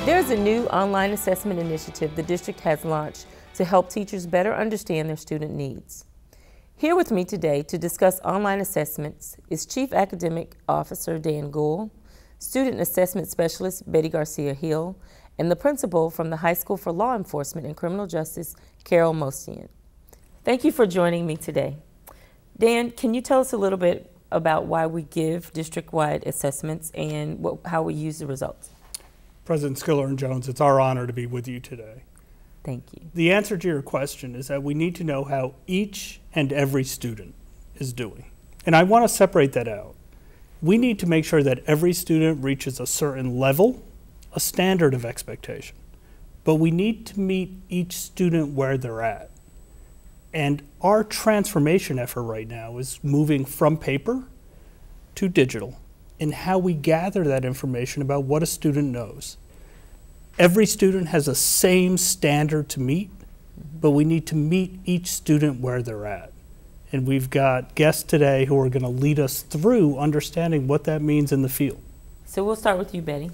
There's a new online assessment initiative the district has launched to help teachers better understand their student needs. Here with me today to discuss online assessments is Chief Academic Officer Dan Gould, Student Assessment Specialist Betty Garcia-Hill, and the principal from the High School for Law Enforcement and Criminal Justice, Carol Mostian. Thank you for joining me today. Dan, can you tell us a little bit about why we give district-wide assessments and how we use the results? President Skillern-Jones, it's our honor to be with you today. Thank you. The answer to your question is that we need to know how each and every student is doing. And I want to separate that out. We need to make sure that every student reaches a certain level, a standard of expectation. But we need to meet each student where they're at. And our transformation effort right now is moving from paper to digital in how we gather that information about what a student knows. Every student has the same standard to meet, but we need to meet each student where they're at. And we've got guests today who are going to lead us through understanding what that means in the field. So we'll start with you, Betty.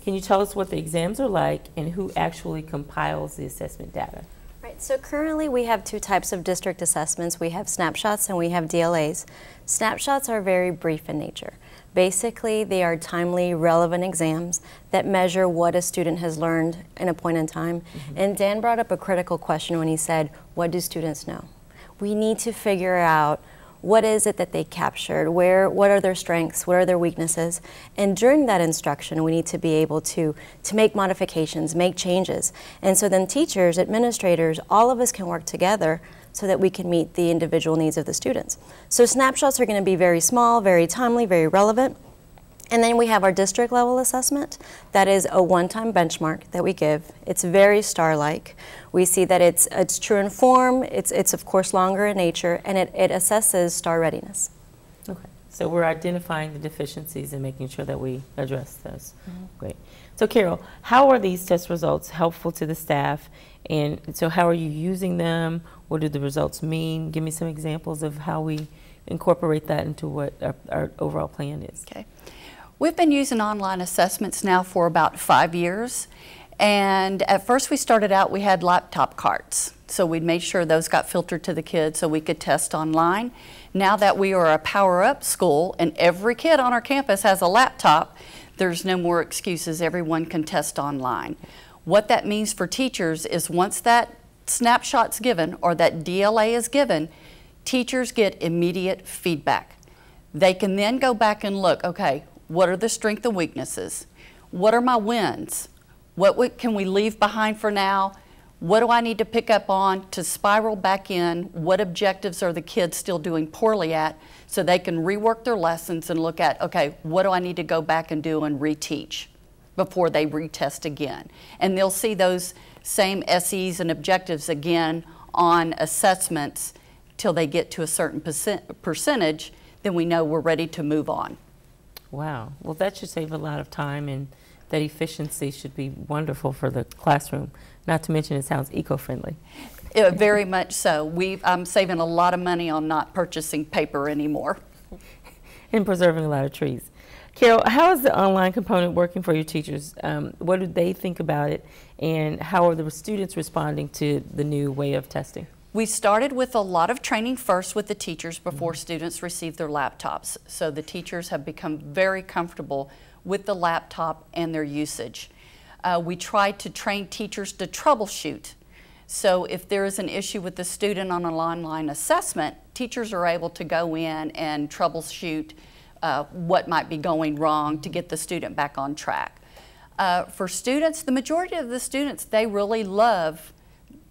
Can you tell us what the exams are like and who actually compiles the assessment data? Right, so currently we have two types of district assessments. We have snapshots and we have DLAs. Snapshots are very brief in nature. Basically, they are timely, relevant exams that measure what a student has learned in a point in time. And Dan brought up a critical question when he said, what do students know? We need to figure out what is it that they captured, what are their strengths, what are their weaknesses, and during that instruction we need to be able to make modifications, make changes. And so then teachers, administrators, all of us can work together so that we can meet the individual needs of the students. So snapshots are going to be very small, very timely, very relevant. And then we have our district level assessment. That is a one-time benchmark that we give. It's very star-like. We see that it's true in form, it's of course longer in nature, and it assesses star readiness. Okay, so we're identifying the deficiencies and making sure that we address those. Great. So Carol, how are these test results helpful to the staff? And so how are you using them? What do the results mean? Give me some examples of how we incorporate that into what our overall plan is. Okay. We've been using online assessments now for about 5 years. And at first we started out, we had laptop carts. So we made sure those got filtered to the kids so we could test online. Now that we are a power-up school and every kid on our campus has a laptop, there's no more excuses. Everyone can test online. What that means for teachers is once that snapshot's given or that DLA is given, teachers get immediate feedback. They can then go back and look, okay, what are the strengths and weaknesses? What are my wins? What can we leave behind for now? What do I need to pick up on to spiral back in? What objectives are the kids still doing poorly at so they can rework their lessons and look at, okay, what do I need to go back and do and reteach before they retest again? And they'll see those same SEs and objectives again on assessments till they get to a certain percentage, then we know we're ready to move on. Wow, well that should save a lot of time, and that efficiency should be wonderful for the classroom. Not to mention it sounds eco-friendly. Very much so. I'm saving a lot of money on not purchasing paper anymore. And preserving a lot of trees. Carol, how is the online component working for your teachers? What do they think about it, and how are the students responding to the new way of testing? We started with a lot of training first with the teachers before students received their laptops. So the teachers have become very comfortable with the laptop and their usage. We tried to train teachers to troubleshoot. So if there is an issue with the student on an online assessment, teachers are able to go in and troubleshoot what might be going wrong to get the student back on track. For students, the majority of the students, they really love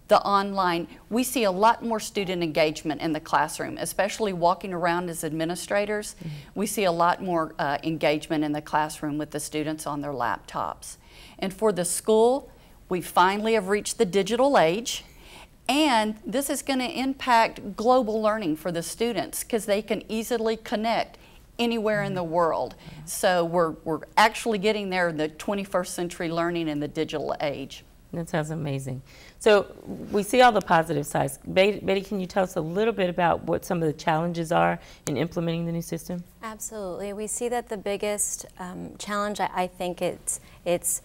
the online. We see a lot more student engagement in the classroom, especially walking around as administrators. We see a lot more engagement in the classroom with the students on their laptops. And for the school, we finally have reached the digital age, and this is going to impact global learning for the students because they can easily connect anywhere in the world. So we're actually getting there in the 21st century learning in the digital age. That sounds amazing. So we see all the positive sides. Betty, can you tell us a little bit about what some of the challenges are in implementing the new system? Absolutely. We see that the biggest challenge, I think it's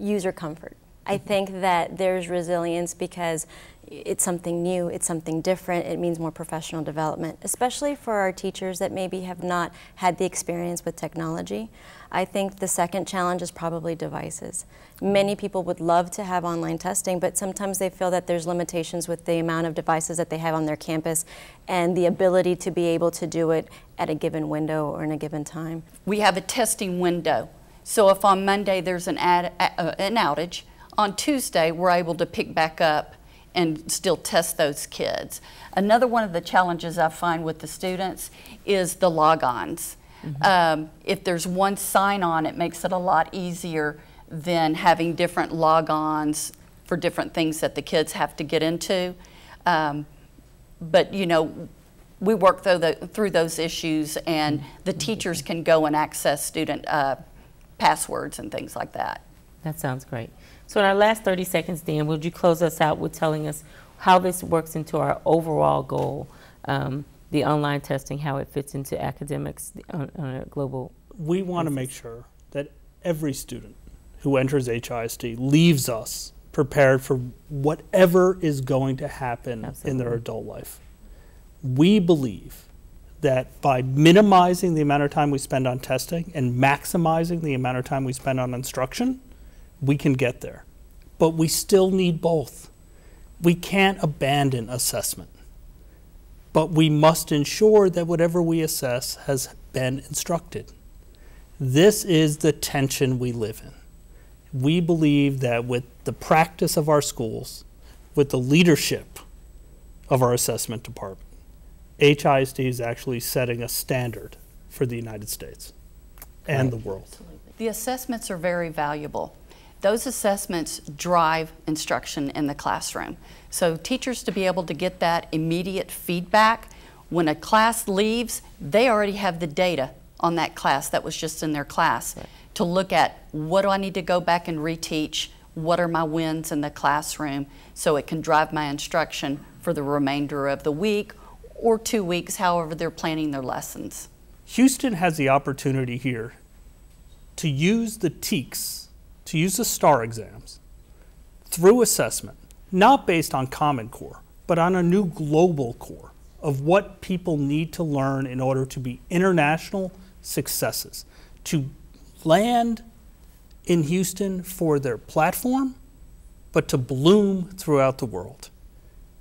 user comfort. I think that there's resilience because it's something new, it's something different, it means more professional development, especially for our teachers that maybe have not had the experience with technology. I think the second challenge is probably devices. Many people would love to have online testing, but sometimes they feel that there's limitations with the amount of devices that they have on their campus and the ability to be able to do it at a given window or in a given time. We have a testing window. So if on Monday there's an outage, on Tuesday we're able to pick back up and still test those kids. Another one of the challenges I find with the students is the logons. If there's one sign-on, it makes it a lot easier than having different logons for different things that the kids have to get into. But you know, we work through those issues, and the teachers can go and access student passwords and things like that. That sounds great. So in our last 30 seconds, Dan, would you close us out with telling us how this works into our overall goal, the online testing, how it fits into academics on a global We want to make sure that every student who enters HISD leaves us prepared for whatever is going to happen in their adult life. We believe that by minimizing the amount of time we spend on testing and maximizing the amount of time we spend on instruction, we can get there. But we still need both. We can't abandon assessment. But we must ensure that whatever we assess has been instructed. This is the tension we live in. We believe that with the practice of our schools, with the leadership of our assessment department, HISD is actually setting a standard for the United States and the world. Absolutely. The assessments are very valuable. Those assessments drive instruction in the classroom. So teachers to be able to get that immediate feedback, when a class leaves, they already have the data on that class that was just in their class to look at what do I need to go back and reteach, what are my wins in the classroom, so it can drive my instruction for the remainder of the week or 2 weeks, however they're planning their lessons. Houston has the opportunity here to use the TEKS, to use the STAR exams through assessment, not based on Common Core, but on a new global core of what people need to learn in order to be international successes, to land in Houston for their platform, but to bloom throughout the world.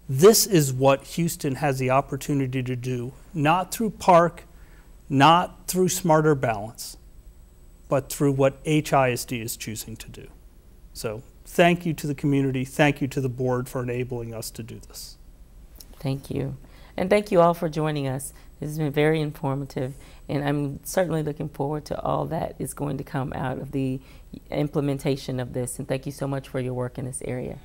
This is what Houston has the opportunity to do, not through Park, not through Smarter Balance, but through what HISD is choosing to do. So thank you to the community, thank you to the board for enabling us to do this. Thank you. And thank you all for joining us. This has been very informative, and I'm certainly looking forward to all that is going to come out of the implementation of this. And thank you so much for your work in this area.